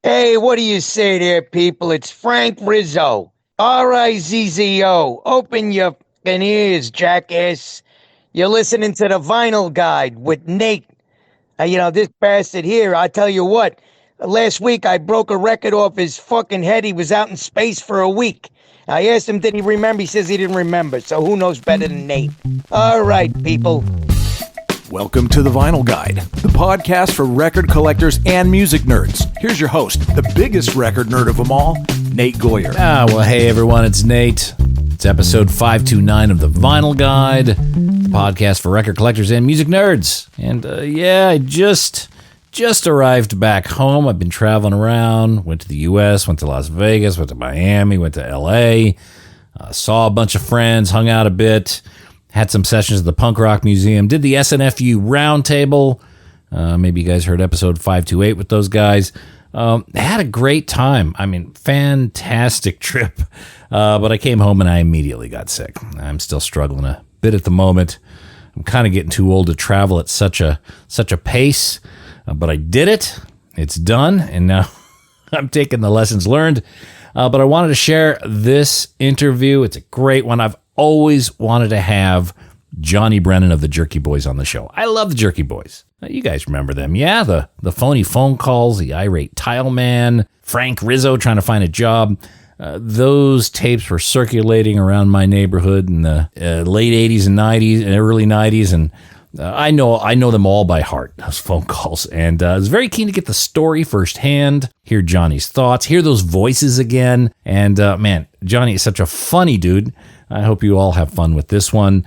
Hey, what do you say there, people? It's Frank Rizzo. Rizzo. Open your f***ing ears, jackass. You're listening to the Vinyl Guide with Nate. This bastard here, I tell you what. Last week, I broke a record off his fucking head. He was out in space for a week. I asked him, did he remember? He says he didn't remember. So who knows better than Nate? All right, people. Welcome to the Vinyl Guide, the podcast for record collectors and music nerds. Here's your host, the biggest record nerd of them all, Nate Goyer. Well, hey everyone, it's Nate. It's episode 529 of the Vinyl Guide, the podcast for record collectors and music nerds. And I just arrived back home. I've been traveling around, went to the U.S., went to Las Vegas, went to Miami, went to L.A., saw a bunch of friends, hung out a bit. Had some sessions at the Punk Rock Museum. Did the SNFU Roundtable. Maybe you guys heard episode 528 with those guys. Had a great time. I mean, fantastic trip. But I came home and I immediately got sick. I'm still struggling a bit at the moment. I'm kind of getting too old to travel at such a pace. But I did it. It's done. And now I'm taking the lessons learned. But I wanted to share this interview. It's a great one. I've always wanted to have Johnny Brennan of the Jerky Boys on the show. I love the Jerky Boys. You guys remember them. Yeah, the phony phone calls, the irate tile man, Frank Rizzo trying to find a job. Those tapes were circulating around my neighborhood in the late 80s and 90s and early 90s, and I know them all by heart, those phone calls. And I was very keen to get the story firsthand, hear Johnny's thoughts, hear those voices again. And man, Johnny is such a funny dude. I hope you all have fun with this one.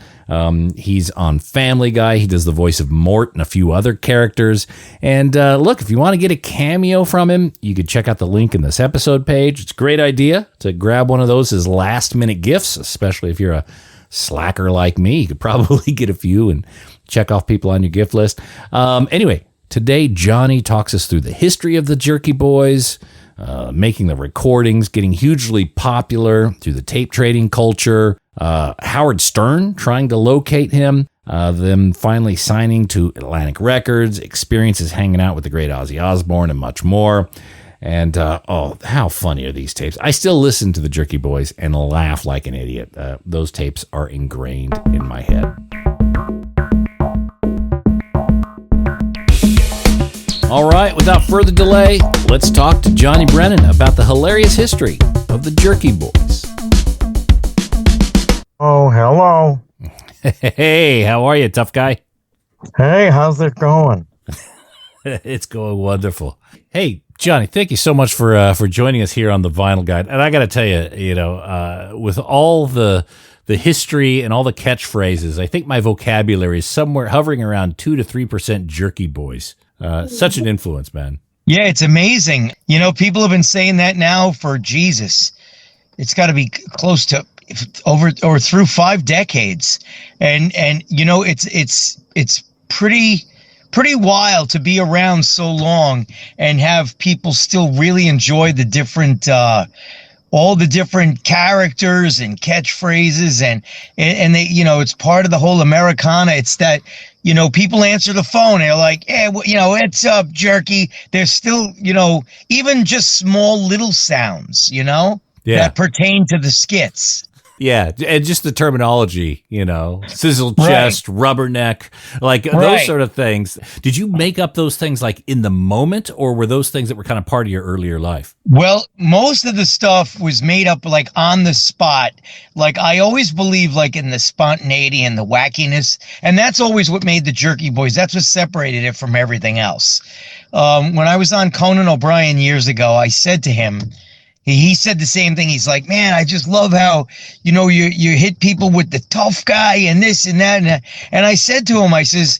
He's on Family Guy. He does the voice of Mort and a few other characters. And look, if you want to get a cameo from him, you could check out the link in this episode page. It's a great idea to grab one of those as last-minute gifts, especially if you're a slacker like me. You could probably get a few and check off people on your gift list. Anyway, today Johnny talks us through the history of the Jerky Boys, making the recordings, getting hugely popular through the tape trading culture, Howard Stern trying to locate him, them finally signing to Atlantic Records, experiences hanging out with the great Ozzy Osbourne, and much more. And, how funny are these tapes? I still listen to the Jerky Boys and laugh like an idiot. Those tapes are ingrained in my head. All right, without further delay, let's talk to Johnny Brennan about the hilarious history of the Jerky Boys. Oh, hello. Hey, how are you, tough guy? Hey, how's it going? It's going wonderful. Hey, Johnny, thank you so much for joining us here on the Vinyl Guide. And I got to tell you, with all the history and all the catchphrases, I think my vocabulary is somewhere hovering around 2 to 3% Jerky Boys. Such an influence, man. Yeah, it's amazing. People have been saying that now for Jesus. It's got to be close to over or through 5 decades. And it's pretty wild to be around so long and have people still really enjoy the different all the different characters and catchphrases and they, it's part of the whole Americana. It's that, people answer the phone. They're like, hey, what's up, Jerky? There's still, even just small little sounds, that pertain to the skits. Yeah, and just the terminology, sizzle chest, rubberneck, like those sort of things. Did you make up those things like in the moment, or were those things that were kind of part of your earlier life? Well, most of the stuff was made up like on the spot. Like I always believe like in the spontaneity and the wackiness, and that's always what made the Jerky Boys. That's what separated it from everything else. When I was on Conan O'Brien years ago, I said to him, he said the same thing. He's like, man, I just love how, you hit people with the tough guy and this and that. And I said to him, I said,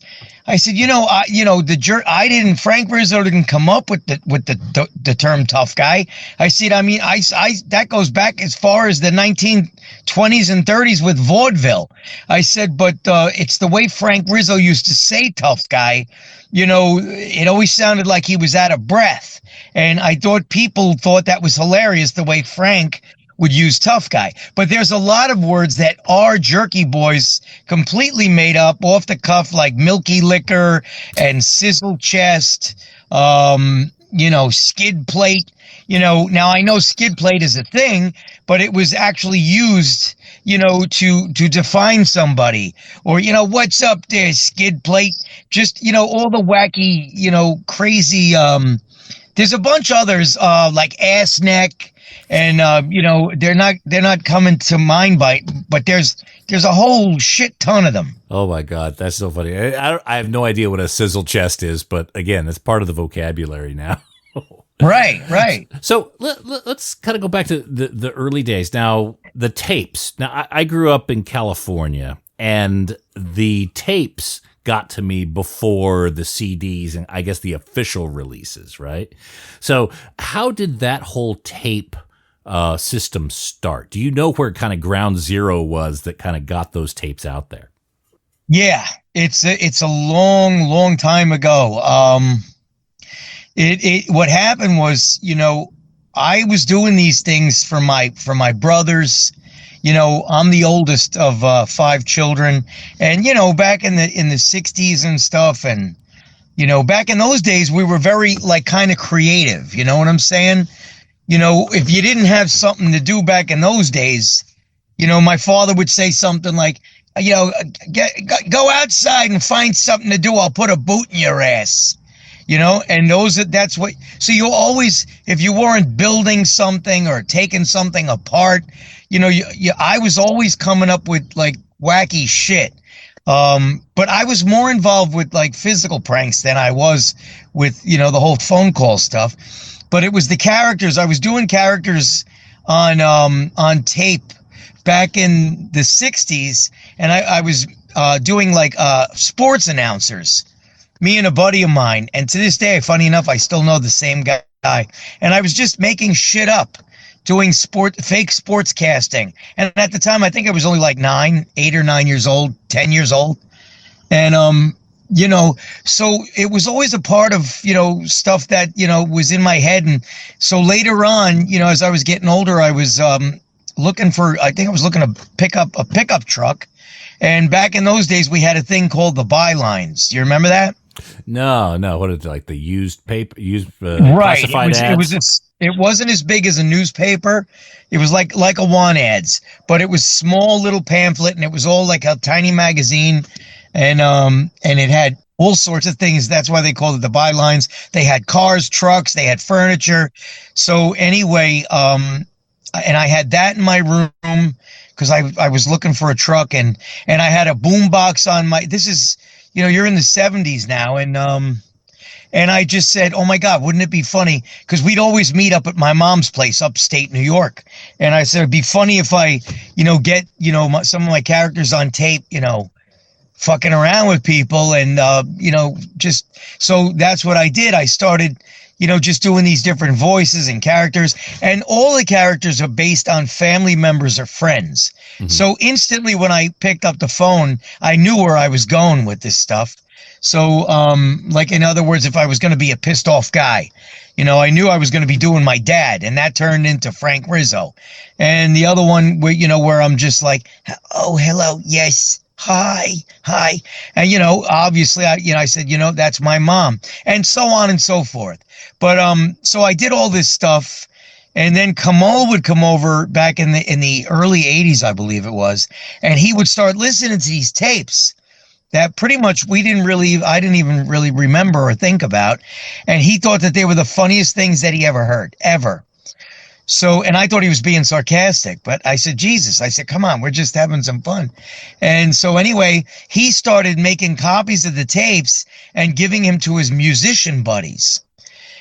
Frank Rizzo didn't come up with the term tough guy. I said, that goes back as far as the 1920s and 30s with vaudeville. I said, but it's the way Frank Rizzo used to say tough guy. It always sounded like he was out of breath. And I thought people thought that was hilarious, the way Frank would use tough guy. But there's a lot of words that are Jerky Boys completely made up off the cuff, like milky liquor and sizzle chest. skid plate. Now I know skid plate is a thing, but it was actually used, to define somebody, or, what's up there, skid plate? Just, all the wacky, crazy, there's a bunch others, like ass neck, and, they're not coming to mind but there's a whole shit ton of them. Oh my God, that's so funny. I have no idea what a sizzle chest is, but again, it's part of the vocabulary now. Right. So let's kind of go back to the early days. Now, the tapes. Now, I grew up in California, and the tapes got to me before the CDs and I guess the official releases, right? So how did that whole tape system start? Do you know where kind of ground zero was that kind of got those tapes out there? Yeah, it's a long time ago. What happened was, I was doing these things for my brothers. I'm the oldest of 5 children, and back in the 60s and stuff, and back in those days we were very kind of creative. You know what I'm saying? If you didn't have something to do back in those days, my father would say something like, go outside and find something to do. I'll put a boot in your ass. And that's what, so you always, if you weren't building something or taking something apart, I was always coming up with wacky shit. But I was more involved with physical pranks than I was with, the whole phone call stuff. But it was the characters. I was doing characters on tape back in the 60s, and I was doing sports announcers. Me and a buddy of mine, and to this day, funny enough, I still know the same guy. And I was just making shit up, doing fake sportscasting. And at the time, I think I was only 8 or 9 years old, 10 years old. And, so it was always a part of, stuff that, was in my head. And so later on, as I was getting older, I was looking to pick up a pickup truck. And back in those days, we had a thing called the bylines. Do you remember that? No. What is it, the used paper, right. Classified ads? It wasn't as big as a newspaper. It was like a want ads, but it was small little pamphlet, and it was all like a tiny magazine, and it had all sorts of things. That's why they called it the bylines. They had cars, trucks, they had furniture. So anyway, and I had that in my room because I was looking for a truck, and I had a boombox on my. This is. You're in the 70s now, and I just said, oh my God, wouldn't it be funny? Because we'd always meet up at my mom's place, upstate New York. And I said, it'd be funny if I, get, some of my characters on tape, fucking around with people, and, just, so that's what I did. I started, just doing these different voices and characters, and all the characters are based on family members or friends. Mm-hmm. So instantly when I picked up the phone, I knew where I was going with this stuff. So, in other words, if I was going to be a pissed off guy, I knew I was going to be doing my dad, and that turned into Frank Rizzo. And the other one where I'm just like, oh, hello. Yes. Hi. And, obviously I said, that's my mom, and so on and so forth. But, so I did all this stuff, and then Kamal would come over back in the early 80s, I believe it was, and he would start listening to these tapes that pretty much I didn't even really remember or think about. And he thought that they were the funniest things that he ever heard, ever. So, and I thought he was being sarcastic, but I said, Jesus, I said, come on, we're just having some fun. And so anyway, he started making copies of the tapes and giving him to his musician buddies.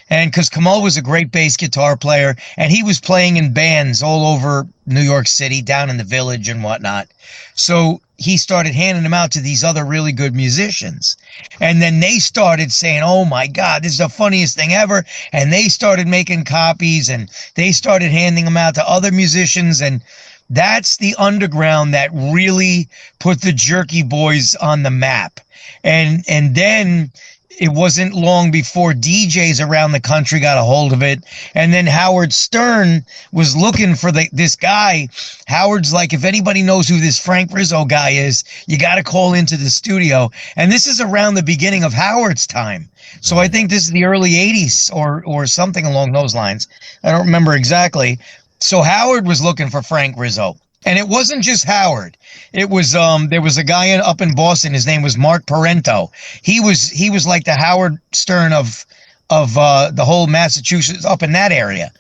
And because Kamal was a great bass guitar player, and he was playing in bands all over New York City, down in the Village and whatnot. So he started handing them out to these other really good musicians. And then they started saying, oh my God, this is the funniest thing ever. And they started making copies, and they started handing them out to other musicians. And that's the underground that really put the Jerky Boys on the map. And then it wasn't long before DJs around the country got a hold of it. And then Howard Stern was looking for this guy. Howard's like, if anybody knows who this Frank Rizzo guy is, you got to call into the studio. And this is around the beginning of Howard's time. So I think this is the early 80s or something along those lines. I don't remember exactly. So Howard was looking for Frank Rizzo. And it wasn't just Howard. It was there was a guy up in Boston. His name was Mark Parento. He was like the Howard Stern of the whole Massachusetts, up in that area.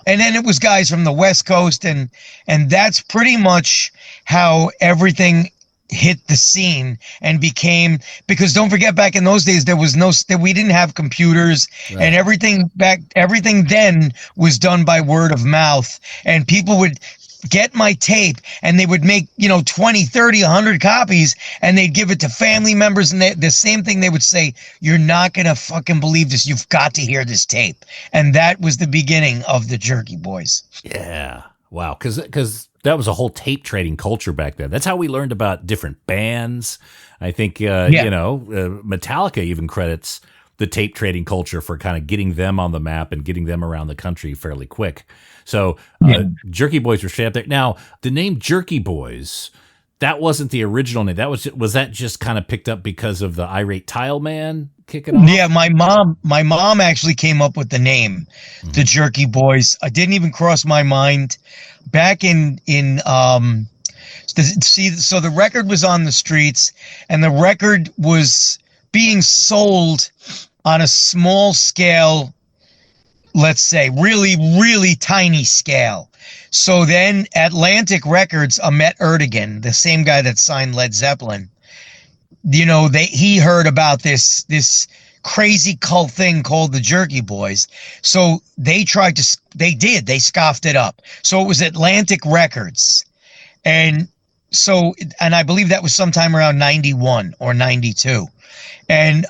And then it was guys from the West Coast, and that's pretty much how everything hit the scene and became, because don't forget, back in those days we didn't have computers, right. And everything then was done by word of mouth, and people would get my tape and they would make 20, 30, 100 copies, and they'd give it to family members, and the same thing they would say, you're not gonna fucking believe this, you've got to hear this tape. And that was the beginning of the Jerky Boys. Yeah, wow, because that was a whole tape trading culture back then. That's how we learned about different bands. I think Metallica even credits the tape trading culture for kind of getting them on the map and getting them around the country fairly quick. So Jerky Boys were straight up there. Now, the name Jerky Boys, that wasn't the original name. Was that just kind of picked up because of the Irate Tile Man kicking off? Yeah, my mom actually came up with the name, the Jerky Boys. It didn't even cross my mind. Back so the record was on the streets, and the record was being sold on a small scale, let's say, really, really tiny scale. So then Atlantic Records, Ahmet Ertegun, the same guy that signed Led Zeppelin, he heard about this crazy cult thing called the Jerky Boys. So they scoffed it up. So it was Atlantic Records. And I believe that was sometime around 91 or 92. And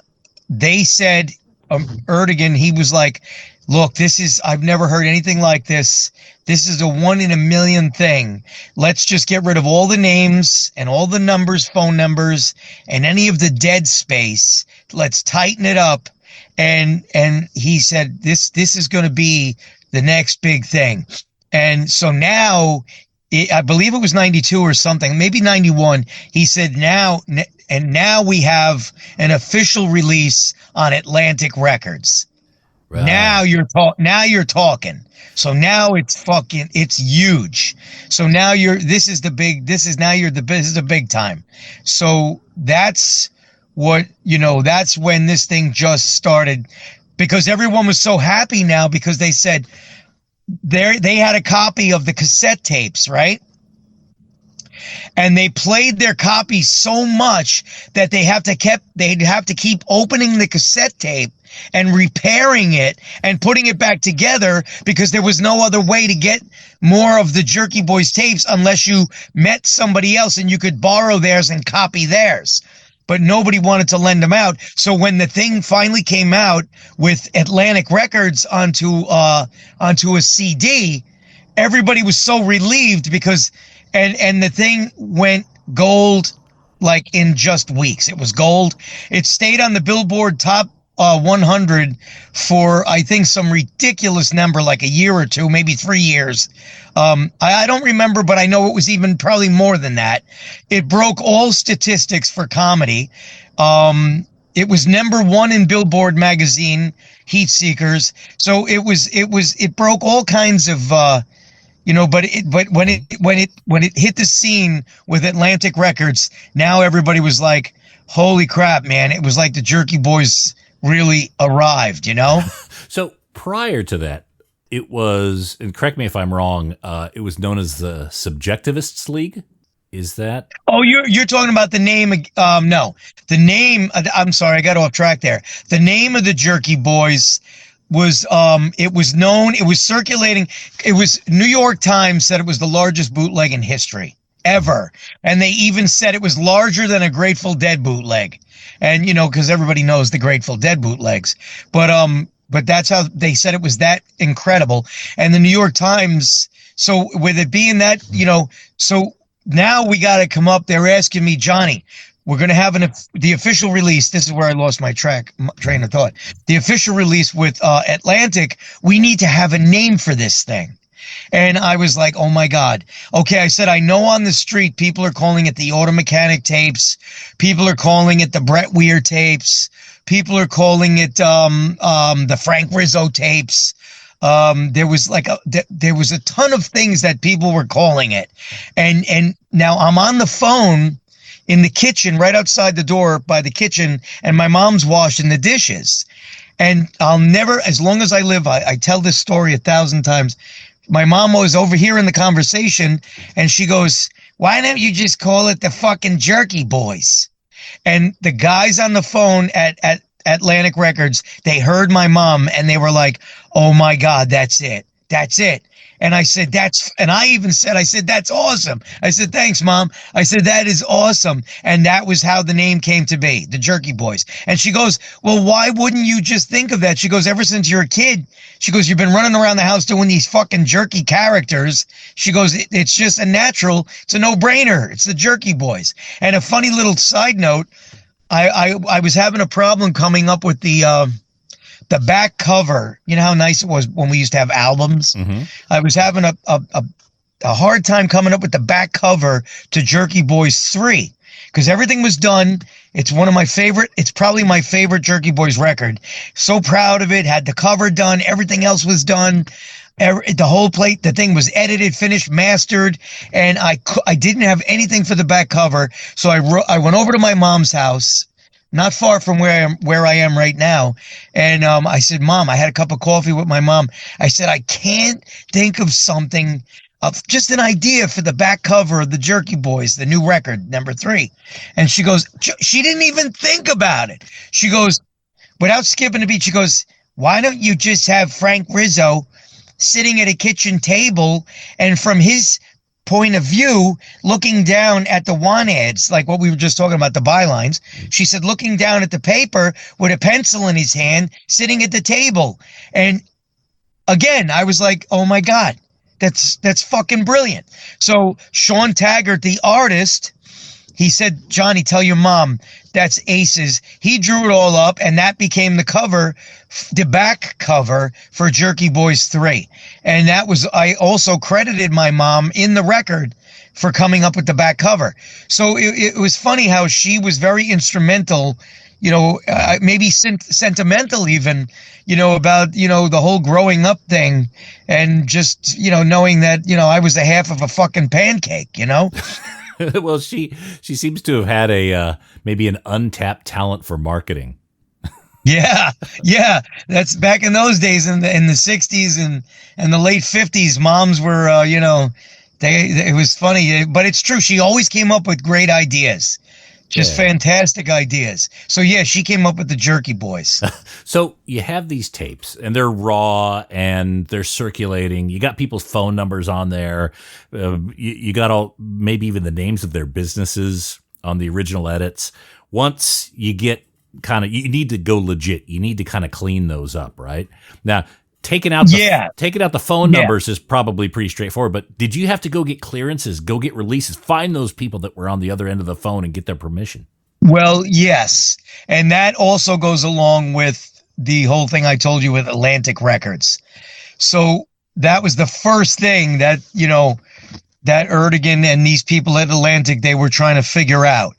they said, Ertegun, he was like, look, I've never heard anything like this. This is a 1 in a million thing. Let's just get rid of all the names and all the numbers, phone numbers, and any of the dead space. Let's tighten it up. And he said, this is going to be the next big thing. And so now, I believe it was 92 or something, maybe 91. He said now we have an official release on Atlantic Records. Right. Now you're talking. So now it's huge. So now this is the big time. So that's that's when this thing just started, because everyone was so happy now, because they said they had a copy of the cassette tapes, right? And they played their copy so much that they'd have to keep opening the cassette tape and repairing it and putting it back together, because there was no other way to get more of the Jerky Boys tapes unless you met somebody else and you could borrow theirs and copy theirs. But nobody wanted to lend them out. So when the thing finally came out with Atlantic Records onto a CD, everybody was so relieved, because and the thing went gold like in just weeks. It was gold. It stayed on the Billboard Top 100 for, I think, some ridiculous number, like a year or two, maybe 3 years. I don't remember, but I know it was even probably more than that. It broke all statistics for comedy. It was number 1 in Billboard magazine, Heat Seekers. So it broke all kinds of, but when it hit the scene with Atlantic Records, now everybody was like, holy crap, man. It was like the Jerky Boys really arrived, So prior to that, it was, and correct me if I'm wrong, it was known as the Subjectivists League. Is that? Oh, you're talking about the name? No, the name. I'm sorry, I got off track there. The name of the Jerky Boys was it was known. It was circulating. It was New York Times said it was the largest bootleg in history ever, and they even said it was larger than a Grateful Dead bootleg. And because everybody knows the Grateful Dead bootlegs, but that's how they said it was that incredible. And the New York Times. So with it being that, so now we got to come up. They're asking me, Johnny, we're going to have the official release. This is where I lost my train of thought. The official release with Atlantic, we need to have a name for this thing. And I was like, oh my God. Okay, I said, I know on the street people are calling it the Auto Mechanic tapes. People are calling it the Brett Weir tapes. People are calling it the Frank Rizzo tapes. There was a ton of things that people were calling it. And now I'm on the phone in the kitchen, right outside the door by the kitchen, and my mom's washing the dishes. And I'll never, as long as I live, I tell this story 1,000 times. My mom was overhearing the conversation, and she goes, why don't you just call it the fucking Jerky Boys? And the guys on the phone at Atlantic Records, they heard my mom, and they were like, oh my God, that's it. That's it. And I said, I even said, that's awesome. I said, thanks, Mom. I said, that is awesome. And that was how the name came to be, the Jerky Boys. And she goes, well, why wouldn't you just think of that? She goes, ever since you're a kid, she goes, you've been running around the house doing these fucking jerky characters. She goes, it's just a natural, it's a no-brainer. It's the Jerky Boys. And a funny little side note, I was having a problem coming up with the back cover. You know how nice it was when we used to have albums? Mm-hmm. I was having a hard time coming up with the back cover to Jerky Boys 3 because everything was done. It's probably my favorite Jerky Boys record. So proud of it. Had the cover done. Everything else was done. The thing was edited, finished, mastered, and I didn't have anything for the back cover. So I went over to my mom's house, not far from where I am right now. And I said, Mom, I had a cup of coffee with my mom. I said, I can't think of something, just an idea for the back cover of the Jerky Boys, the new record, number 3. And she goes, she didn't even think about it. She goes, without skipping a beat, she goes, why don't you just have Frank Rizzo sitting at a kitchen table, and from his point of view, looking down at the want ads, like what we were just talking about, the bylines. She said, looking down at the paper with a pencil in his hand, sitting at the table. And again, I was like, oh my God, that's fucking brilliant. So Sean Taggart, the artist, he said, Johnny, tell your mom that's Aces. He drew it all up, and that became the cover, the back cover for Jerky Boys 3. And I also credited my mom in the record for coming up with the back cover. So it was funny how she was very instrumental, maybe sentimental even, about, the whole growing up thing, and just, knowing that, I was a half of a fucking pancake, Well, she seems to have had maybe an untapped talent for marketing. Yeah. That's back in those days in the 60s and the late 50s. Moms were, it was funny, but it's true. She always came up with great ideas. Just fantastic ideas. So yeah, she came up with the Jerky Boys. So you have these tapes, and they're raw, and they're circulating. You got people's phone numbers on there. You got maybe even the names of their businesses on the original edits. Once you get you need to go legit. You need to kind of clean those up, right? Now, taking out the phone numbers is probably pretty straightforward, but did you have to go get clearances, go get releases, find those people that were on the other end of the phone and get their permission? Well, yes. And that also goes along with the whole thing I told you with Atlantic Records. So that was the first thing that, that Erdogan and these people at Atlantic, they were trying to figure out.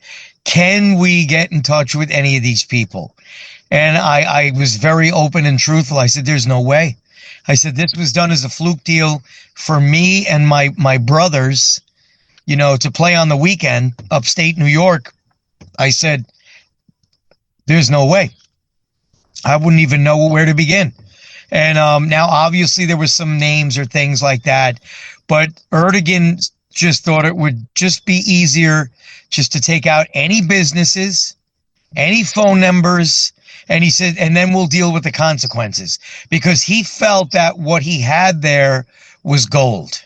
Can we get in touch with any of these people? And I was very open and truthful. I said, there's no way. I said, this was done as a fluke deal for me and my brothers, to play on the weekend, upstate New York. I said, there's no way. I wouldn't even know where to begin. And now, obviously, there was some names or things like that. But Erdogan just thought it would just be easier just to take out any businesses, any phone numbers, and he said, and then we'll deal with the consequences, because he felt that what he had there was gold.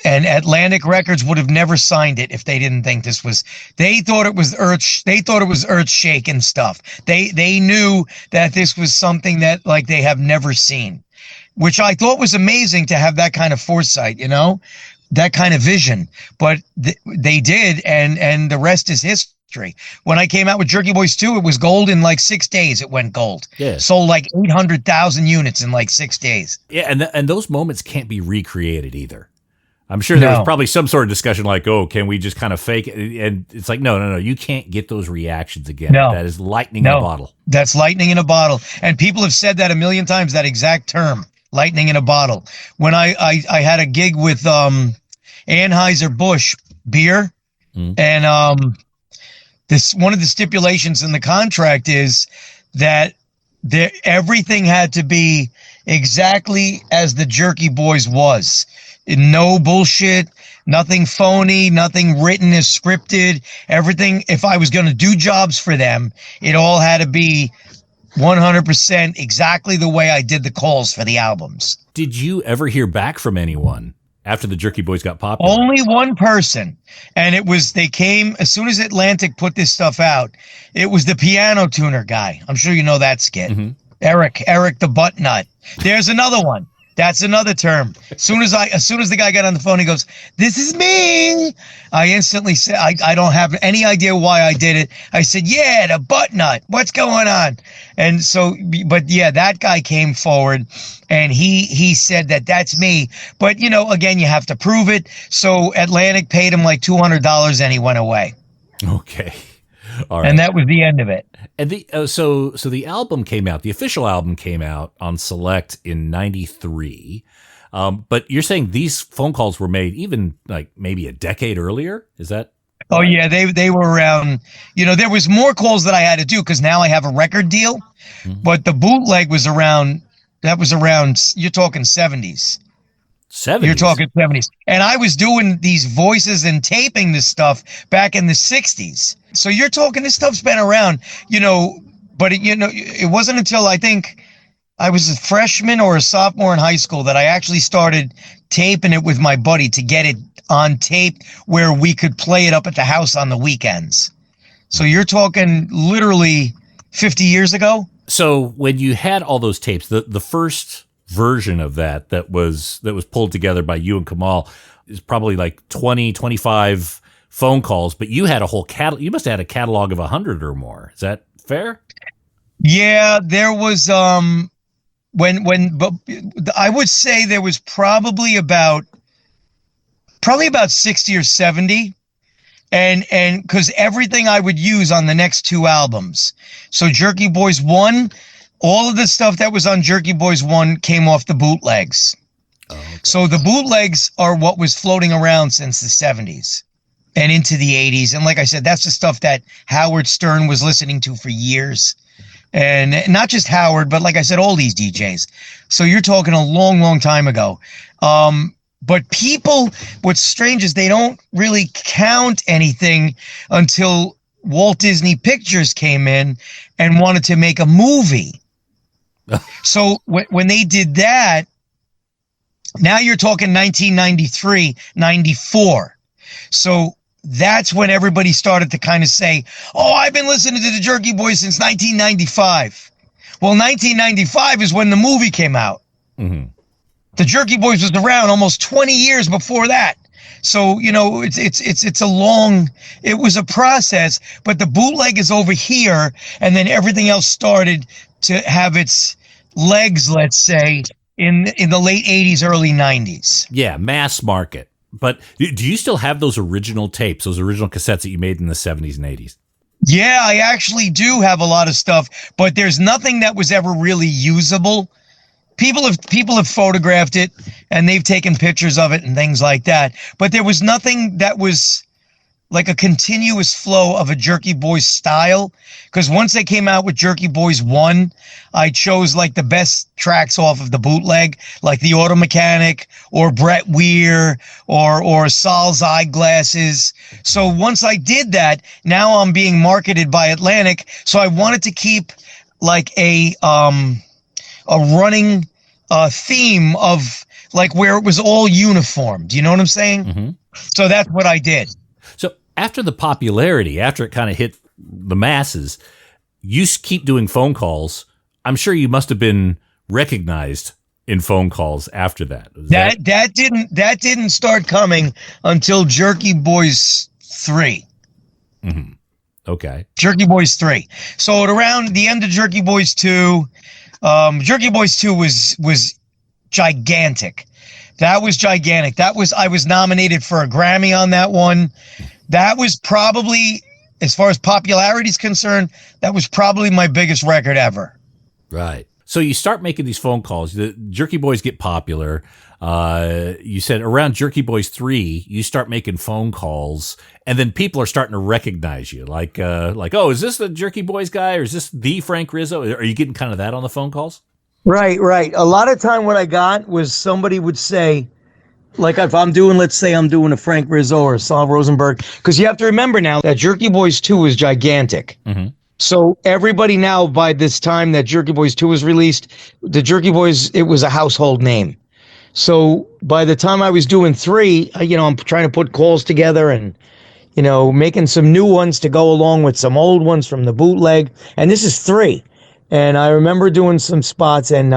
And Atlantic Records would have never signed it if they didn't think this was. They thought it was earth-shaking stuff. They knew that this was something that they have never seen, which I thought was amazing to have that kind of foresight, that kind of vision, but they did, and the rest is history. When I came out with Jerky Boys 2, it was gold in like 6 days. It went gold. Yeah. Sold like 800,000 units in like 6 days. Yeah, and those moments can't be recreated either. I'm sure there was probably some sort of discussion like, oh, can we just kind of fake it? And it's like, no. You can't get those reactions again. No. That is lightning in a bottle. That's lightning in a bottle. And people have said that a million times, that exact term, lightning in a bottle. When I had a gig with Anheuser-Busch beer, and this one of the stipulations in the contract is that everything had to be exactly as the Jerky Boys was. No bullshit, nothing phony, nothing written as scripted. Everything, if I was going to do jobs for them, it all had to be 100% exactly the way I did the calls for the albums. Did you ever hear back from anyone after the Jerky Boys got popular? Only one person. And they came, as soon as Atlantic put this stuff out, it was the piano tuner guy. I'm sure you know that skit. Mm-hmm. Eric the Butt Nut. There's another one. That's another term. As soon as the guy got on the phone, he goes, "This is me." I instantly said, I don't have any idea why I did it. I said, "Yeah, the butt nut. What's going on?" And so, but yeah, that guy came forward and he said that's me. But again, you have to prove it. So Atlantic paid him like $200 and he went away. Okay. All right. And that was the end of it. And so the album came out, the official album came out on Select in 93. But you're saying these phone calls were made even like maybe a decade earlier? Is that? Oh yeah, they were around, there was more calls that I had to do because now I have a record deal, but the bootleg was around, you're talking 70s. 70s? You're talking 70s. And I was doing these voices and taping this stuff back in the 60s. So you're talking, this stuff's been around, but it wasn't until I think I was a freshman or a sophomore in high school that I actually started taping it with my buddy to get it on tape where we could play it up at the house on the weekends. So you're talking literally 50 years ago. So when you had all those tapes, the first version of that was pulled together by you and Kamal is probably like 20, 25 phone calls, but you had a whole you must have had a catalog of 100 or more. Is that fair? Yeah, there was, but I would say there was probably about 60 or 70. And because everything I would use on the next 2 albums. So Jerky Boys 1, all of the stuff that was on Jerky Boys 1 came off the bootlegs. Oh, okay. So the bootlegs are what was floating around since the 70s and into the 80s. And like I said, that's the stuff that Howard Stern was listening to for years. And not just Howard, but like I said, all these DJs. So you're talking a long, long time ago. But people, what's strange is they don't really count anything until Walt Disney Pictures came in and wanted to make a movie. So when they did that, now you're talking 1993, 94. So that's when everybody started to kind of say, "Oh, I've been listening to the Jerky Boys since 1995. Well, 1995 is when the movie came out. Mm-hmm. The Jerky Boys was around almost 20 years before that. So, it was a process, but the bootleg is over here. And then everything else started to have its legs, let's say, in the late 80s, early 90s. Yeah, mass market. But do you still have those original tapes, those original cassettes that you made in the 70s and 80s? Yeah, I actually do have a lot of stuff, but there's nothing that was ever really usable. People have photographed it and they've taken pictures of it and things like that. But there was nothing that was like a continuous flow of a Jerky Boys style. Because once they came out with Jerky Boys 1, I chose like the best tracks off of the bootleg, like the Auto Mechanic or Brett Weir or Sol's Eyeglasses. So once I did that, now I'm being marketed by Atlantic. So I wanted to keep like a running theme of like where it was all uniform. Do you know what I'm saying? Mm-hmm. So that's what I did. So after the popularity, after it kind of hit the masses, you keep doing phone calls. I'm sure you must have been recognized in phone calls after that? That didn't start coming until Jerky Boys 3. Mm-hmm. Okay. Jerky Boys 3. So at around the end of Jerky Boys 2, Jerky Boys 2 was gigantic. That was gigantic. I was nominated for a Grammy on that one. That was probably, as far as popularity is concerned, that was probably my biggest record ever. Right. So you start making these phone calls. The Jerky Boys get popular. You said around Jerky Boys 3, you start making phone calls, and then people are starting to recognize you. Like, oh, is this the Jerky Boys guy, or is this the Frank Rizzo? Are you getting kind of that on the phone calls? Right. A lot of time what I got was somebody would say, like if let's say I'm doing a Frank Rizzo or a Saul Rosenberg, because you have to remember now that Jerky Boys 2 was gigantic. Mm-hmm. So everybody now, by this time that Jerky Boys 2 was released, the Jerky Boys, it was a household name. So by the time I was doing 3, I'm trying to put calls together and, making some new ones to go along with some old ones from the bootleg. And this is 3. And I remember doing some spots and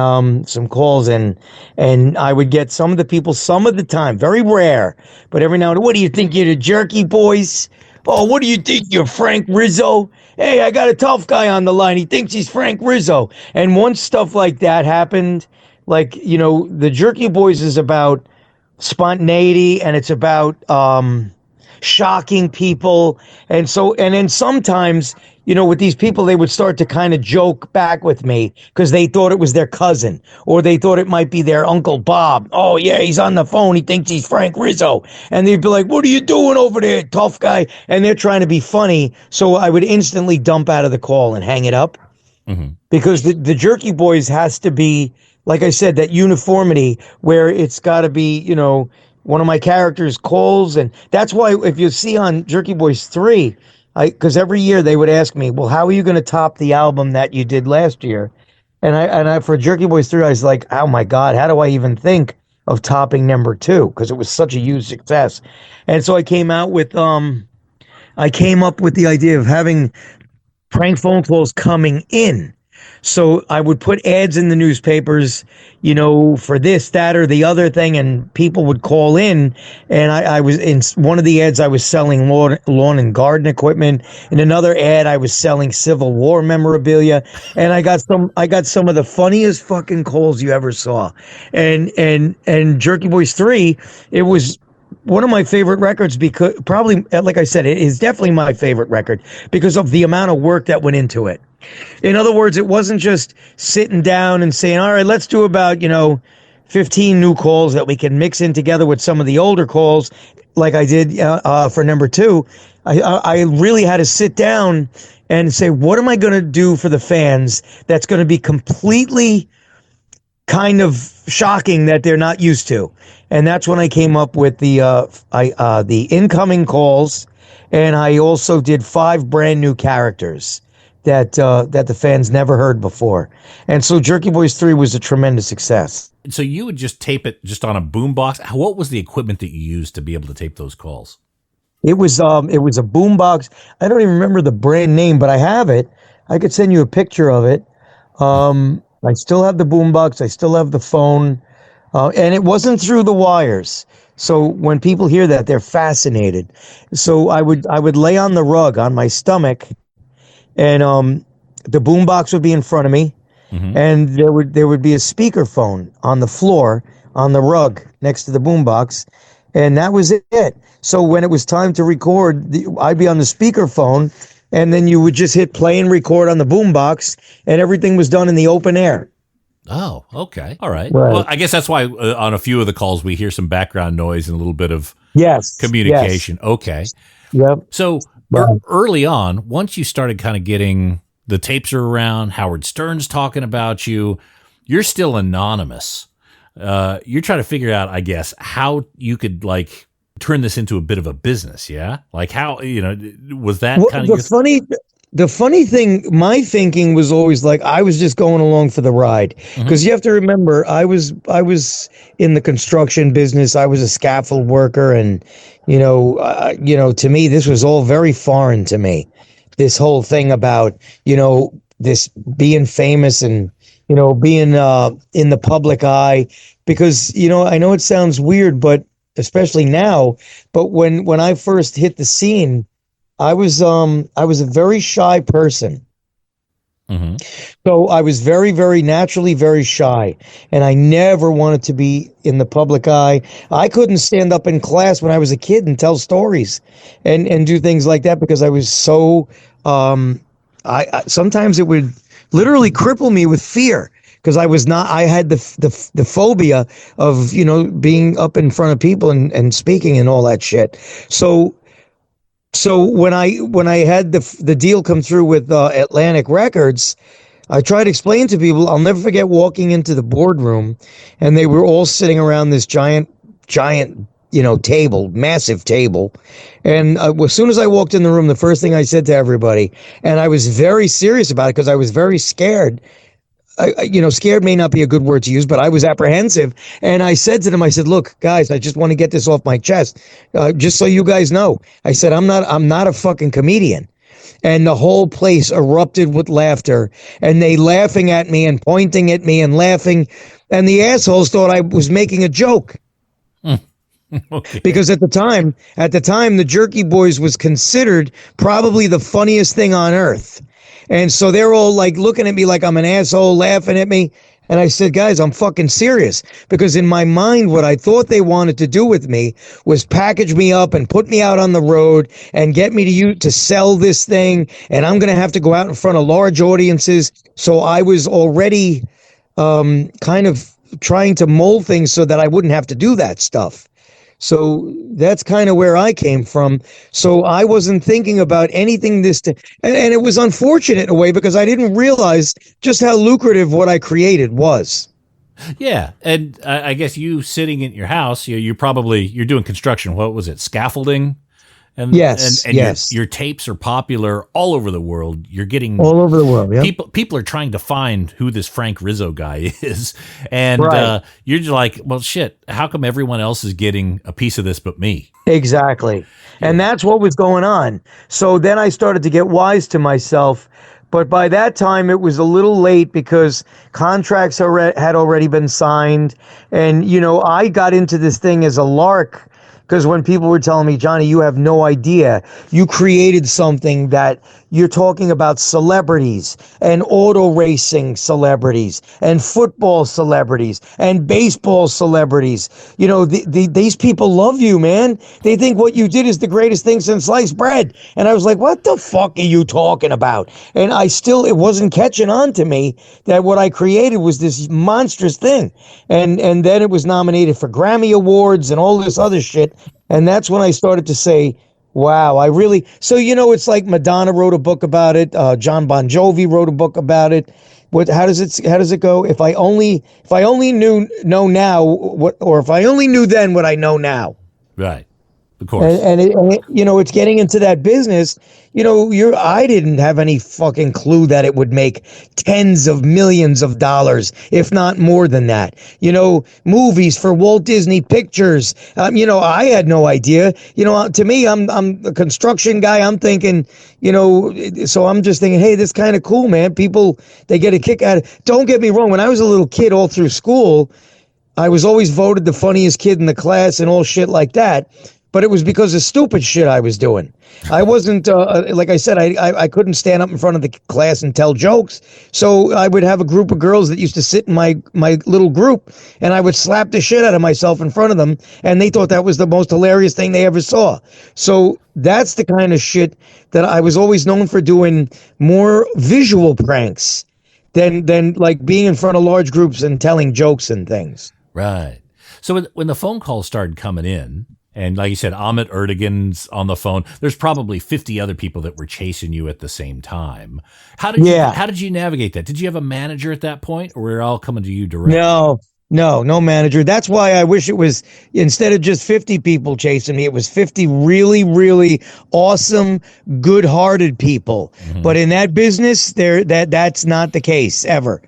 some calls, and I would get some of the people, some of the time, very rare, but every now and then, what do you think, you're the Jerky Boys? Oh, what do you think, you're Frank Rizzo? Hey, I got a tough guy on the line. He thinks he's Frank Rizzo. And once stuff like that happened, like, the Jerky Boys is about spontaneity, and it's about shocking people. And then sometimes, with these people, they would start to kind of joke back with me because they thought it was their cousin, or they thought it might be their Uncle Bob. Oh, yeah, he's on the phone. He thinks he's Frank Rizzo. And they'd be like, what are you doing over there, tough guy? And they're trying to be funny. So I would instantly dump out of the call and hang it up. Mm-hmm. Because the Jerky Boys has to be, like I said, that uniformity where it's got to be, one of my characters calls. And that's why if you see on Jerky Boys 3, because every year they would ask me, well, how are you going to top the album that you did last year? And I for Jerky Boys 3, I was like, oh my God, how do I even think of topping number 2? Because it was such a huge success. And so I came up with the idea of having prank phone calls coming in. So I would put ads in the newspapers, for this, that, or the other thing, and people would call in. And I was in one of the ads, I was selling lawn and garden equipment. In another ad, I was selling Civil War memorabilia. And I got some of the funniest fucking calls you ever saw. And Jerky Boys 3, it was one of my favorite records, because probably, like I said, it is definitely my favorite record because of the amount of work that went into it. In other words, it wasn't just sitting down and saying, all right, let's do about, 15 new calls that we can mix in together with some of the older calls, like I did for number 2. I really had to sit down and say, what am I going to do for the fans that's going to be completely kind of shocking that they're not used to? And that's when I came up with the incoming calls, and I also did 5 brand new characters that the fans never heard before. And so Jerky Boys 3 was a tremendous success. So you would just tape it just on a boombox. What was the equipment that you used to be able to tape those calls? It was a boombox. I don't even remember the brand name, but I have it. I could send you a picture of it. I still have the boombox. I still have the phone. And it wasn't through the wires. So when people hear that, they're fascinated. So I would lay on the rug on my stomach, and the boombox would be in front of me, mm-hmm. and there would be a speakerphone on the floor on the rug next to the boombox, and that was it. So when it was time to record, I'd be on the speakerphone, and then you would just hit play and record on the boombox, and everything was done in the open air. Oh, okay. All right. Well, I guess that's why on a few of the calls we hear some background noise and a little bit of communication. Yes. Okay. Yep. So early on, once you started kind of getting the tapes are around, Howard Stern's talking about you, you're still anonymous. You're trying to figure out, I guess, how you could turn this into a bit of a business. Yeah. Like how, was that kind of the funny thing, my thinking was always I was just going along for the ride, because you have to remember, I was in the construction business. I was a scaffold worker, and to me, this was all very foreign to me. This whole thing about this being famous and being in the public eye, because I know it sounds weird, but especially now, but when I first hit the scene, I was a very shy person. Mm-hmm. So I was very, very naturally very shy, and I never wanted to be in the public eye. I couldn't stand up in class when I was a kid and tell stories and do things like that because I was so I sometimes it would literally cripple me with fear because I had the phobia of being up in front of people and speaking and all that shit. So when I had the deal come through with Atlantic Records, I tried to explain to people. I'll never forget walking into the boardroom, and they were all sitting around this giant table, massive table. And as soon as I walked in the room, the first thing I said to everybody, and I was very serious about it because I was very scared. Scared may not be a good word to use, but I was apprehensive. And I said to them, I said, look, guys, I just want to get this off my chest. Just so you guys know, I said, I'm not a fucking comedian. And the whole place erupted with laughter, and they laughing at me and pointing at me and laughing. And the assholes thought I was making a joke. Okay. Because at the time, the Jerky Boys was considered probably the funniest thing on earth. And so they're all like looking at me like I'm an asshole, laughing at me. And I said, guys, I'm fucking serious. Because in my mind, what I thought they wanted to do with me was package me up and put me out on the road and get me to sell this thing. And I'm going to have to go out in front of large audiences. So I was already kind of trying to mold things so that I wouldn't have to do that stuff. So that's kind of where I came from. So I wasn't thinking about anything and it was unfortunate in a way because I didn't realize just how lucrative what I created was. Yeah, and I guess you sitting in your house, you're doing construction. What was it? Scaffolding? And yes, and yes. Your tapes are popular all over the world. You're getting all over the world. Yeah. People are trying to find who this Frank Rizzo guy is, and right. You're just like, well, shit. How come everyone else is getting a piece of this but me? Exactly, and that's what was going on. So then I started to get wise to myself. But by that time, it was a little late because contracts had already been signed, and I got into this thing as a lark. Because when people were telling me, Johnny, you have no idea. You created something that you're talking about celebrities and auto racing celebrities and football celebrities and baseball celebrities. These people love you, man. They think what you did is the greatest thing since sliced bread. And I was like, what the fuck are you talking about? And it wasn't catching on to me that what I created was this monstrous thing. And then it was nominated for Grammy Awards and all this other shit. And that's when I started to say, wow, so it's like Madonna wrote a book about it. John Bon Jovi wrote a book about it. How does it go? If I only know now or if I only knew then what I know now. Right. Of course. And it's getting into that business. I didn't have any fucking clue that it would make tens of millions of dollars, if not more than that. Movies for Walt Disney Pictures. I had no idea. To me, I'm a construction guy. I'm thinking, so I'm just thinking, hey, this kind of cool, man. People, they get a kick out of it. Don't get me wrong. When I was a little kid all through school, I was always voted the funniest kid in the class and all shit like that. But it was because of stupid shit I was doing. I wasn't, like I said, I couldn't stand up in front of the class and tell jokes. So I would have a group of girls that used to sit in my little group, and I would slap the shit out of myself in front of them, and they thought that was the most hilarious thing they ever saw. So that's the kind of shit that I was always known for doing, more visual pranks than like being in front of large groups and telling jokes and things. Right. So when the phone calls started coming in, and like you said, Amit Erdogan's on the phone. There's probably 50 other people that were chasing you at the same time. How did you navigate that? Did you have a manager at that point, or were it all coming to you directly? No manager. That's why I wish it was, instead of just 50 people chasing me, it was 50 really, really awesome, good-hearted people. Mm-hmm. But in that business, that's not the case ever.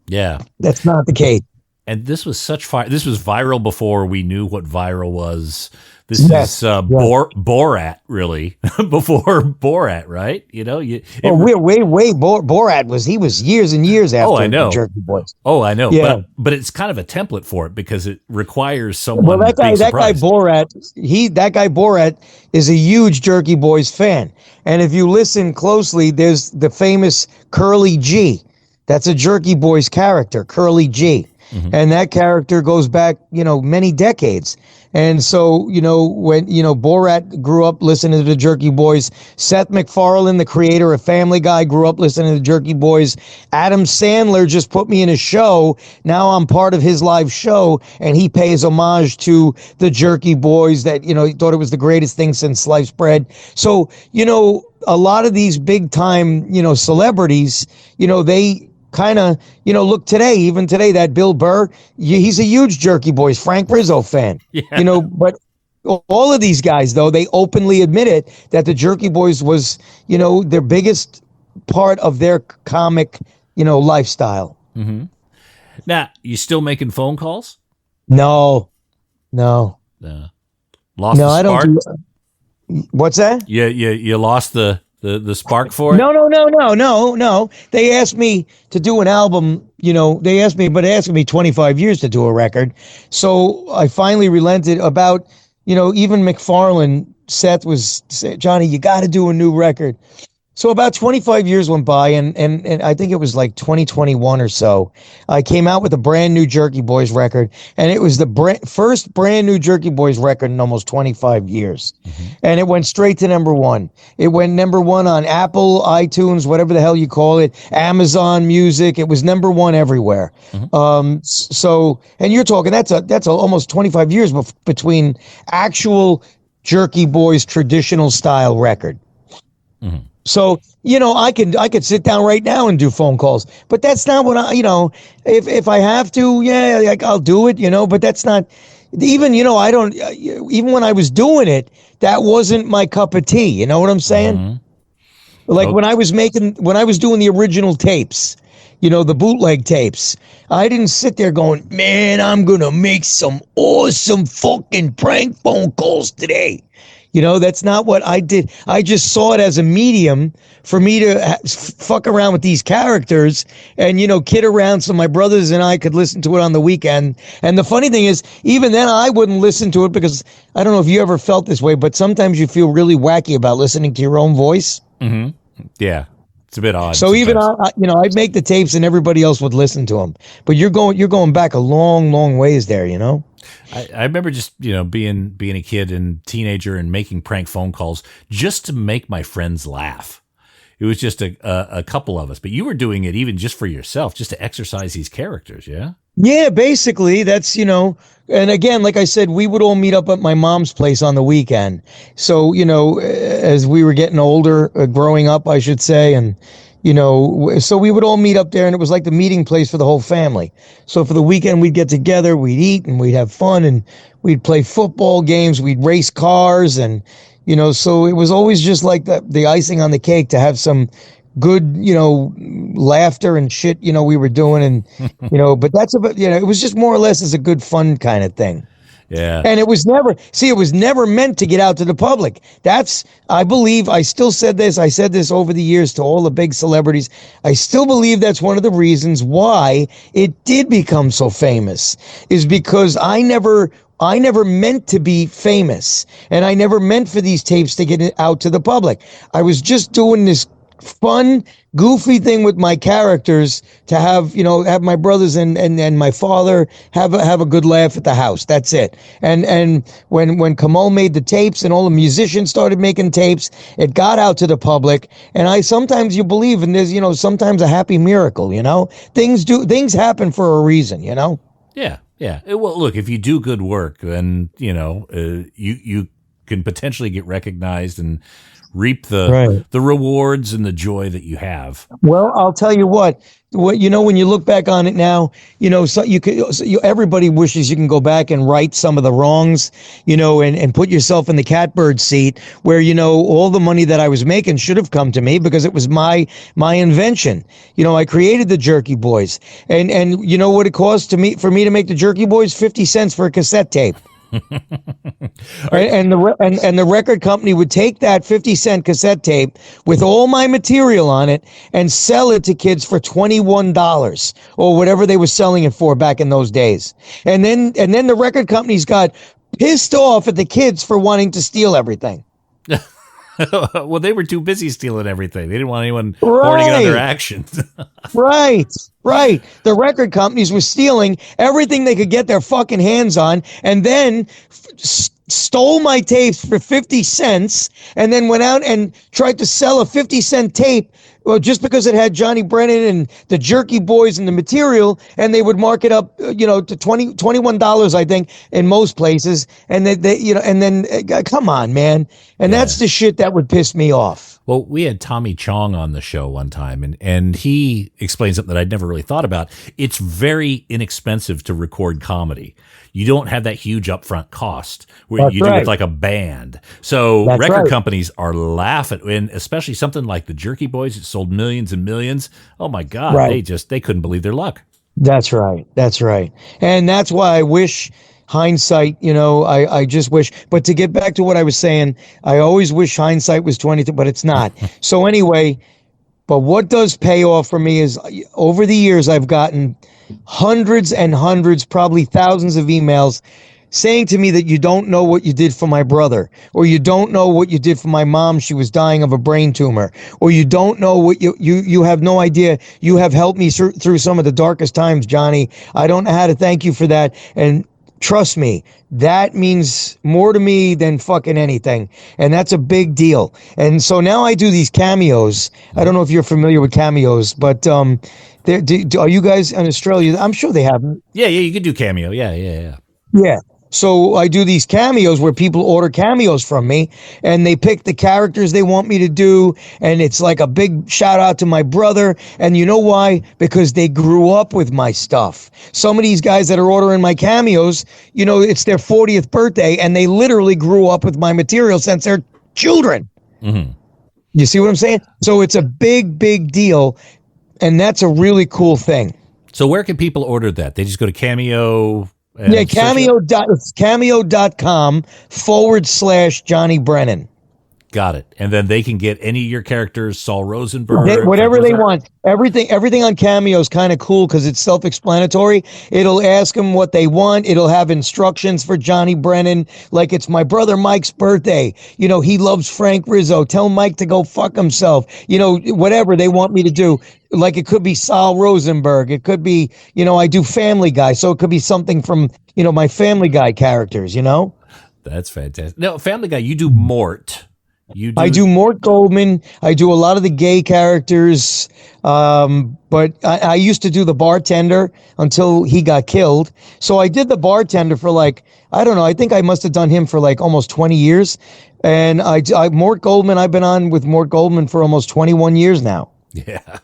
Yeah. That's not the case. And this was such fire. This was viral before we knew what viral was. This Yes, is yes. Borat, really, before Borat, right? Borat was years and years after I know. the Jerky Boys. Oh, I know. Yeah. But it's kind of a template for it because it requires someone. Well, that guy surprised. Borat is a huge Jerky Boys fan. And if you listen closely, there's the famous Curly G. That's a Jerky Boys character, Curly G. And that character goes back, many decades. And so, when, Borat grew up listening to the Jerky Boys, Seth MacFarlane, the creator of Family Guy, grew up listening to the Jerky Boys. Adam Sandler just put me in a show. Now I'm part of his live show, and he pays homage to the Jerky Boys that, he thought it was the greatest thing since sliced bread. So, a lot of these big time, celebrities, they kind of, look today, even today, that Bill Burr, he's a huge Jerky Boys, Frank Rizzo fan, but all of these guys, though, they openly admitted that the Jerky Boys was, their biggest part of their comic, lifestyle. Mm-hmm. Now, you still making phone calls? No. Lost the spark? I don't do. What's that? You lost the spark for it? No. They asked me to do an album, they asked me 25 years to do a record. So I finally relented about, even McFarlane, Seth was saying, Johnny, you got to do a new record. So about 25 years went by, and I think it was like 2021 or so, I came out with a brand new Jerky Boys record, and it was the first brand new Jerky Boys record in almost 25 years. And it went straight to number one. It went number one on Apple, iTunes, whatever the hell you call it, Amazon Music. It was number one everywhere. So, and you're talking, that's almost 25 years between actual Jerky Boys traditional style record. So, I could sit down right now and do phone calls, but that's not what if I have to, I'll do it, but that's not even, I don't, even when I was doing it, that wasn't my cup of tea. You know what I'm saying? Like when I was doing the original tapes, the bootleg tapes, I didn't sit there going, man, I'm going to make some awesome fucking prank phone calls today. That's not what I did. I just saw it as a medium for me to fuck around with these characters and, kid around so my brothers and I could listen to it on the weekend. And the funny thing is, even then I wouldn't listen to it because I don't know if you ever felt this way, but sometimes you feel really wacky about listening to your own voice. Yeah. It's a bit odd. So even I'd make the tapes and everybody else would listen to them. But you're going back a long, long ways there, I remember just, being a kid and teenager and making prank phone calls just to make my friends laugh. It was just a couple of us, but you were doing it even just for yourself, just to exercise these characters. Yeah. Yeah, basically that's, and again, like I said, we would all meet up at my mom's place on the weekend. So, as we were getting older, growing up, I should say, and, so we would all meet up there and it was like the meeting place for the whole family. So for the weekend, we'd get together, we'd eat and we'd have fun and we'd play football games, we'd race cars and, so it was always just like the icing on the cake to have some good, laughter and shit, we were doing and, but that's about, it was just more or less as a good fun kind of thing. Yeah. And it was never meant to get out to the public. I believe, I still said this, I said this over the years to all the big celebrities. I still believe that's one of the reasons why it did become so famous, is because I never meant to be famous, and I never meant for these tapes to get out to the public. I was just doing this fun, goofy thing with my characters to have my brothers and my father have a good laugh at the house. That's it. And when Kamal made the tapes and all the musicians started making tapes, it got out to the public. And sometimes you believe in there's, sometimes a happy miracle, things happen for a reason, Yeah. Yeah. Well, look, if you do good work, then, you can potentially get recognized and reap Right. the rewards and the joy that you have. Well, I'll tell you what when you look back on it now, so everybody wishes you can go back and right some of the wrongs, and put yourself in the catbird seat where, all the money that I was making should have come to me because it was my invention. I created the Jerky Boys, and you know what it cost for me to make the Jerky Boys? 50 cents for a cassette tape. And the record company would take that 50-cent cassette tape with all my material on it and sell it to kids for $21 or whatever they were selling it for back in those days. And then the record companies got pissed off at the kids for wanting to steal everything. Well, they were too busy stealing everything. They didn't want anyone hoarding it on their actions. Right. The record companies were stealing everything they could get their fucking hands on, and then stole my tapes for 50 cents, and then went out and tried to sell a 50-cent tape, well, just because it had Johnny Brennan and the Jerky Boys and the material, and they would mark it up, to $21, I think, in most places, and come on, man, and that's the shit that would piss me off. Well, we had Tommy Chong on the show one time, and he explained something that I'd never really thought about. It's very inexpensive to record comedy. You don't have that huge upfront cost where you do with like a band. So record companies are laughing, and especially something like the Jerky Boys, it sold millions and millions. Oh my God, they couldn't believe their luck. That's right. And that's why I wish hindsight, I just wish, but to get back to what I was saying, I always wish hindsight was 20, but it's not. So anyway, but what does pay off for me is over the years, I've gotten hundreds and hundreds, probably thousands of emails saying to me that you don't know what you did for my brother, or you don't know what you did for my mom. She was dying of a brain tumor, or you don't know what you have no idea. You have helped me through some of the darkest times, Johnny. I don't know how to thank you for that. And trust me, that means more to me than fucking anything. And that's a big deal. And so now I do these cameos. I don't know if you're familiar with cameos, but are you guys in Australia? I'm sure they have. Yeah, you could do Cameo. Yeah. Yeah. So I do these cameos where people order cameos from me, and they pick the characters they want me to do. And it's like a big shout out to my brother. And you know why? Because they grew up with my stuff. Some of these guys that are ordering my cameos, it's their 40th birthday, and they literally grew up with my material since they're children. Mm-hmm. You see what I'm saying? So it's a big, big deal. And that's a really cool thing. So where can people order that? They just go to Cameo. Cameo.com/Johnny Brennan. Got it. And then they can get any of your characters, Saul Rosenberg. Whatever they want. Everything on Cameo is kind of cool because it's self-explanatory. It'll ask them what they want. It'll have instructions for Johnny Brennan. Like, it's my brother Mike's birthday. He loves Frank Rizzo. Tell Mike to go fuck himself. Whatever they want me to do. Like, it could be Saul Rosenberg. It could be, I do Family Guy. So it could be something from, my Family Guy characters, That's fantastic. No, Family Guy, you do Mort. I do Mort Goldman. I do a lot of the gay characters, but I used to do the bartender until he got killed. So I did the bartender for I don't know, I think I must have done him for almost 20 years. And Mort Goldman, I've been on with Mort Goldman for almost 21 years now. Yeah,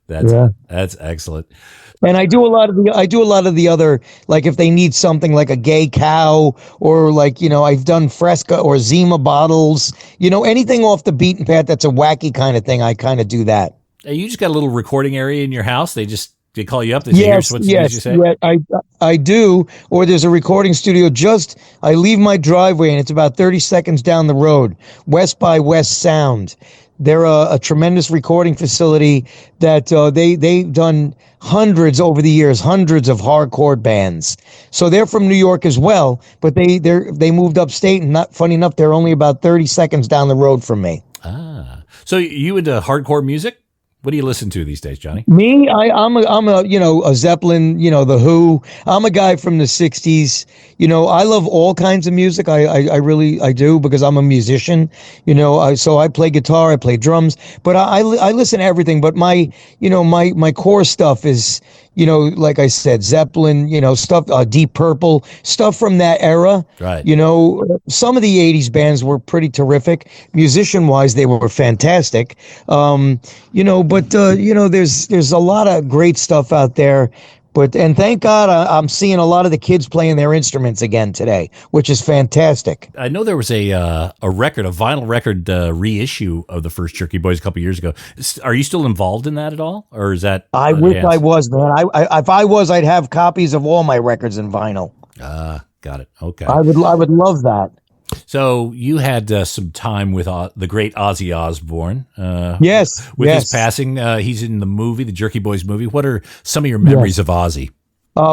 that's excellent. And I do a lot of the other, like if they need something like a gay cow or I've done Fresca or Zima bottles, anything off the beaten path that's a wacky kind of thing. I kind of do that. You just got a little recording area in your house. They call you up. They say, here's what you say. Yeah, I do. Or there's a recording studio. I leave my driveway and it's about 30 seconds down the road. West by West Sound. They're a tremendous recording facility that they've done hundreds over the years, hundreds of hardcore bands. So they're from New York as well, but they moved upstate, and not funny enough, they're only about 30 seconds down the road from me. So you into hardcore music? What do you listen to these days, Johnny? Me, I'm a Zeppelin, the Who. I'm a guy from the 60s. I love all kinds of music. I really do, because I'm a musician. So I play guitar, I play drums, but I listen to everything. But my core stuff is, like I said, Zeppelin, stuff, Deep Purple, stuff from that era. Right. Some of the 80s bands were pretty terrific. Musician wise, they were fantastic. There's a lot of great stuff out there. And thank God I'm seeing a lot of the kids playing their instruments again today, which is fantastic. I know there was a vinyl record reissue of the first Jerky Boys a couple years ago. Are you still involved in that at all, or is that? I wish I was, man. If I was, I'd have copies of all my records in vinyl. Got it. Okay. I would love that. So you had some time with the great Ozzy Osbourne. Yes. With his passing, he's in the movie, the Jerky Boys movie. What are some of your memories of Ozzy?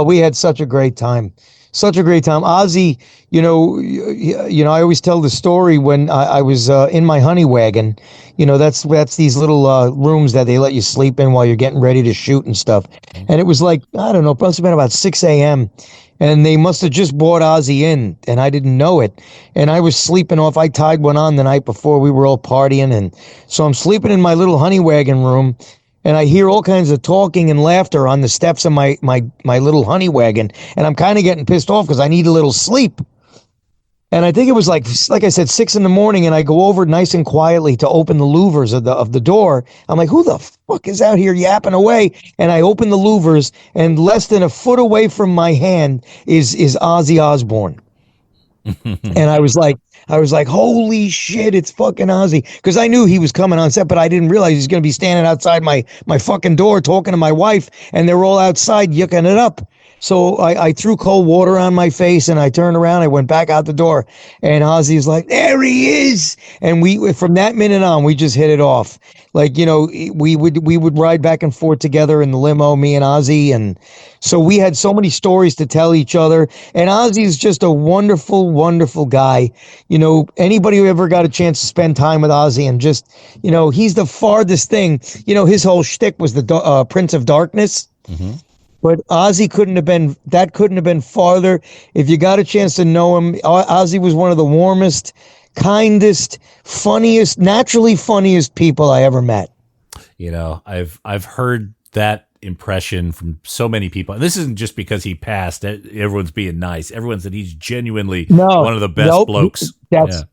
We had such a great time. Such a great time. Ozzy, I always tell the story when I was in my honey wagon. That's these little rooms that they let you sleep in while you're getting ready to shoot and stuff. And it was like, I don't know, it must have been about 6 a.m. And they must have just brought Ozzy in, and I didn't know it. And I was sleeping off. I tied one on the night before. We were all partying. And so I'm sleeping in my little honey wagon room, and I hear all kinds of talking and laughter on the steps of my little honey wagon. And I'm kind of getting pissed off because I need a little sleep. And I think it was like I said, 6 a.m, and I go over nice and quietly to open the louvers of the door. I'm like, who the fuck is out here yapping away? And I open the louvers, and less than a foot away from my hand is Ozzy Osbourne. And I was like, holy shit, it's fucking Ozzy. Because I knew he was coming on set, but I didn't realize he was going to be standing outside my fucking door talking to my wife, and they're all outside yucking it up. So I threw cold water on my face, and I turned around. I went back out the door, and Ozzy's like, there he is. And we, from that minute on, we just hit it off. Like, we would ride back and forth together in the limo, me and Ozzy. And so we had so many stories to tell each other. And Ozzy's just a wonderful, wonderful guy. Anybody who ever got a chance to spend time with Ozzy, and just, he's the farthest thing. His whole shtick was the Prince of Darkness. Mm-hmm. But Ozzy couldn't have been farther. If you got a chance to know him, Ozzy was one of the warmest, kindest, funniest, naturally funniest people I ever met. I've heard that impression from so many people. And this isn't just because he passed. Everyone's being nice. Everyone said he's genuinely one of the best blokes.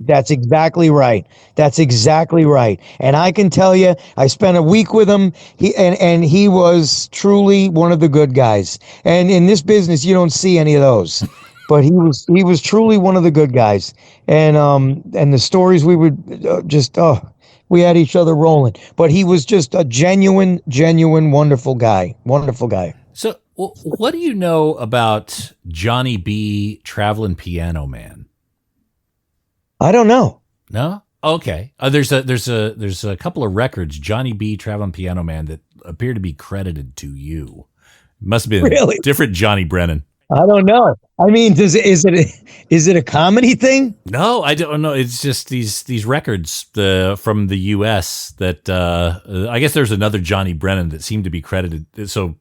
That's exactly right. That's exactly right. And I can tell you, I spent a week with him. He was truly one of the good guys. And in this business, you don't see any of those. But he was truly one of the good guys. And the stories we would we had each other rolling. But he was just a genuine, wonderful guy. Wonderful guy. So what do you know about Johnny B, Traveling Piano Man? I don't know. No? Okay. There's a couple of records, Johnny B, Traveling Piano Man, that appear to be credited to you. Must have been really? Different Johnny Brennan. I don't know. I mean, is it a comedy thing? No, I don't know. It's just these records from the U.S. that I guess there's another Johnny Brennan that seemed to be credited. So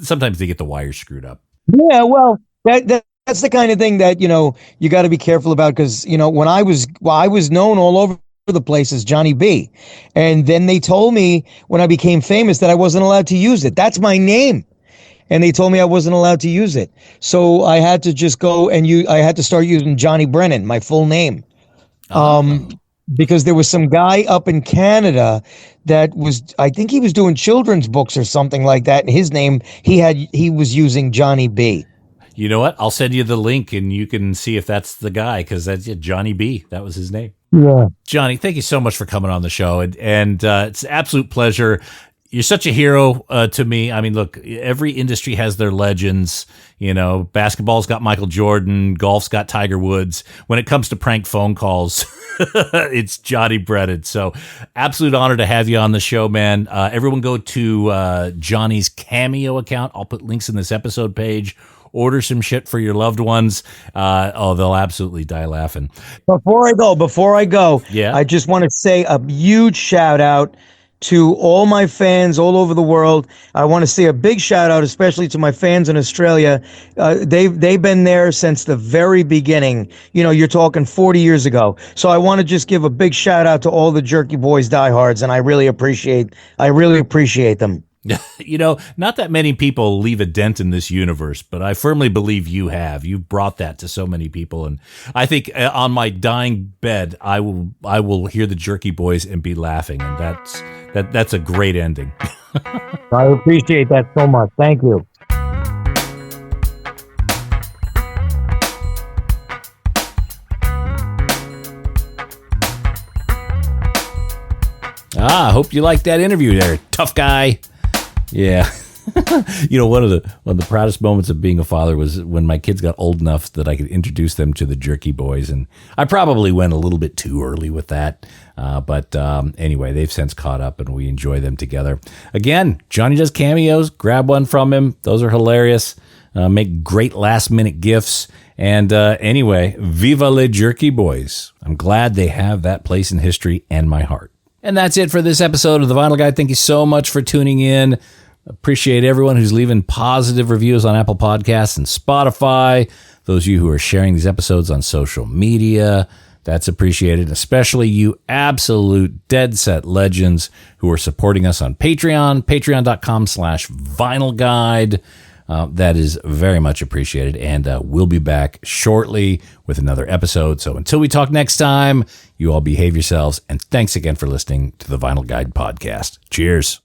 sometimes they get the wires screwed up. Yeah, well, that's the kind of thing that you got to be careful about, because when I was known all over the place as Johnny B, and then they told me when I became famous that I wasn't allowed to use it. That's my name. And they told me I wasn't allowed to use it. So I had to just go and I had to start using Johnny Brennan, my full name. Because there was some guy up in Canada that I think he was doing children's books or something like that. And his name, he was using Johnny B. You know what? I'll send you the link and you can see if that's the guy, because that's Johnny B. That was his name. Yeah. Johnny, thank you so much for coming on the show. And it's an absolute pleasure. You're such a hero to me. I mean, look, every industry has their legends. Basketball's got Michael Jordan, golf's got Tiger Woods. When it comes to prank phone calls, it's Johnny Brennan. So absolute honor to have you on the show, man. Everyone go to Johnny's Cameo account. I'll put links in this episode page. Order some shit for your loved ones. They'll absolutely die laughing. Before I go, yeah, I just want to say a huge shout out to all my fans all over the world. I want to say a big shout out, especially to my fans in Australia. They've been there since the very beginning. You're talking 40 years ago. So I want to just give a big shout out to all the Jerky Boys diehards, and I really appreciate them. Not that many people leave a dent in this universe, but I firmly believe you have. You've brought that to so many people, and I think on my dying bed, I will hear the Jerky Boys and be laughing, and that's a great ending. I appreciate that so much. Thank you. I hope you liked that interview there, tough guy. Yeah. One of the proudest moments of being a father was when my kids got old enough that I could introduce them to the Jerky Boys, and I probably went a little bit too early with that. But anyway, they've since caught up, and we enjoy them together. Again, Johnny does cameos. Grab one from him. Those are hilarious. Make great last-minute gifts. And anyway, viva le Jerky Boys. I'm glad they have that place in history and my heart. And that's it for this episode of The Vinyl Guide. Thank you so much for tuning in. Appreciate everyone who's leaving positive reviews on Apple Podcasts and Spotify. Those of you who are sharing these episodes on social media, that's appreciated. Especially you absolute dead set legends who are supporting us on Patreon, patreon.com/Vinyl Guide. That is very much appreciated, and we'll be back shortly with another episode. So until we talk next time, you all behave yourselves, and thanks again for listening to the Vinyl Guide podcast. Cheers.